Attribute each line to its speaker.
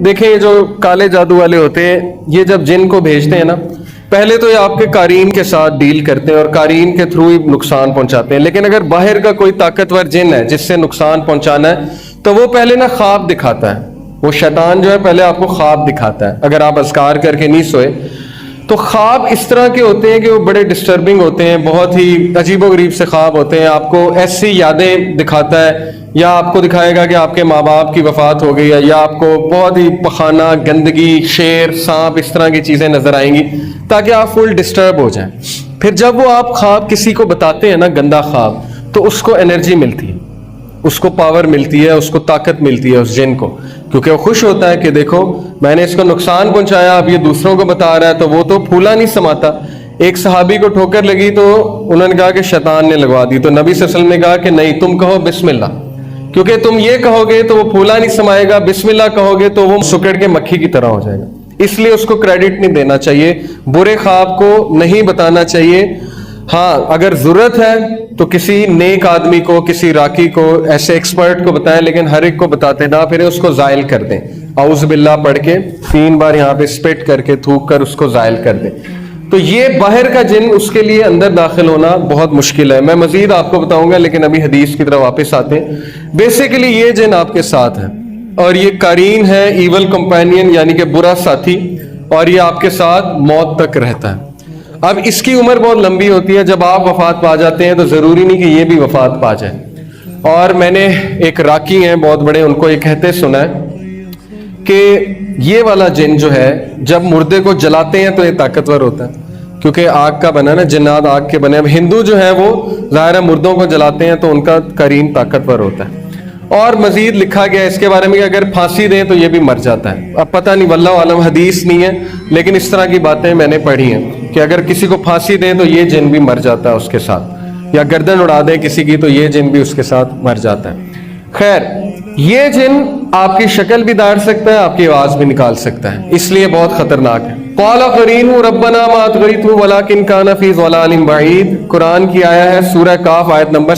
Speaker 1: دیکھیں یہ جو کالے جادو والے ہوتے ہیں یہ جب جن کو بھیجتے ہیں نا پہلے تو یہ آپ کے قارئین کے ساتھ ڈیل کرتے ہیں اور قارئین کے تھرو ہی نقصان پہنچاتے ہیں، لیکن اگر باہر کا کوئی طاقتور جن ہے جس سے نقصان پہنچانا ہے تو وہ پہلے نا خواب دکھاتا ہے، وہ شیطان جو ہے پہلے آپ کو خواب دکھاتا ہے اگر آپ اذکار کر کے نہیں سوئے تو خواب اس طرح کے ہوتے ہیں کہ وہ بڑے ڈسٹربنگ ہوتے ہیں، بہت ہی عجیب و غریب سے خواب ہوتے ہیں، آپ کو ایسی یادیں دکھاتا ہے یا آپ کو دکھائے گا کہ آپ کے ماں باپ کی وفات ہو گئی ہے یا آپ کو بہت ہی پخانہ، گندگی، شیر، سانپ اس طرح کی چیزیں نظر آئیں گی تاکہ آپ فل ڈسٹرب ہو جائیں۔ پھر جب وہ آپ خواب کسی کو بتاتے ہیں نا گندا خواب تو اس کو انرجی ملتی ہے، اس کو پاور ملتی ہے، اس کو طاقت ملتی ہے اس جن کو، کیونکہ وہ خوش ہوتا ہے کہ دیکھو میں نے اس کو نقصان پہنچایا، اب یہ دوسروں کو بتا رہا ہے تو وہ تو پھولا نہیں سماتا۔ ایک صحابی کو ٹھوکر لگی تو انہوں نے کہا کہ شیطان نے لگوا دی، تو نبی صلی اللہ علیہ وسلم نے کہا کہ نہیں، تم کہو بسم اللہ، کیونکہ تم یہ کہو گے تو وہ پھولا نہیں سمائے گا، بسم اللہ کہو گے تو وہ سکڑ کے مکھی کی طرح ہو جائے گا۔ اس لیے اس کو کریڈٹ نہیں دینا چاہیے، برے خواب کو نہیں بتانا چاہیے۔ ہاں اگر ضرورت ہے تو کسی نیک آدمی کو، کسی راکی کو، ایسے ایکسپرٹ کو بتائیں، لیکن ہر ایک کو بتاتے نہ پھر اس کو زائل کر دیں، اعوذ باللہ پڑھ کے 3 بار یہاں پہ اسپٹ کر کے تھوک کر اس کو زائل کر دیں۔ تو یہ باہر کا جن اس کے لیے اندر داخل ہونا بہت مشکل ہے، میں مزید آپ کو بتاؤں گا، لیکن ابھی حدیث کی طرف واپس آتے ہیں۔ بیسیکلی یہ جن آپ کے ساتھ ہے اور یہ قرین ہے، ایول کمپینین یعنی کہ برا ساتھی، اور یہ آپ کے ساتھ موت تک رہتا ہے۔ اب اس کی عمر بہت لمبی ہوتی ہے، جب آپ وفات پا جاتے ہیں تو ضروری نہیں کہ یہ بھی وفات پا جائے۔ اور میں نے ایک راکی ہیں بہت بڑے، ان کو یہ کہتے سنا ہے کہ یہ والا جن جو ہے جب مردے کو جلاتے ہیں تو یہ طاقتور ہوتا ہے، کیونکہ آگ کا بنا نا، جنات آگ کے بنے۔ اب ہندو جو ہے وہ ظاہر ہے مردوں کو جلاتے ہیں تو ان کا قرین طاقتور ہوتا ہے۔ اور مزید لکھا گیا اس کے بارے میں کہ اگر پھانسی دیں تو یہ بھی مر جاتا ہے۔ اب پتہ نہیں، واللہ عالم، حدیث نہیں ہے، لیکن اس طرح کی باتیں میں نے پڑھی ہیں کہ اگر کسی کو پھانسی دیں تو یہ جن بھی مر جاتا ہے اس کے ساتھ، یا گردن اڑا دیں کسی کی تو یہ جن بھی اس کے ساتھ مر جاتا ہے۔ خیر، یہ جن آپ کی شکل بھی داڑ سکتا ہے، آپ کی آواز بھی نکال سکتا ہے، اس لیے بہت خطرناک ہے۔ قال قرینہ ربنا ما اطغیتہ ولکن کان فی ضلال بعید، قرآن کی آیا ہے سورہ کاف آیت نمبر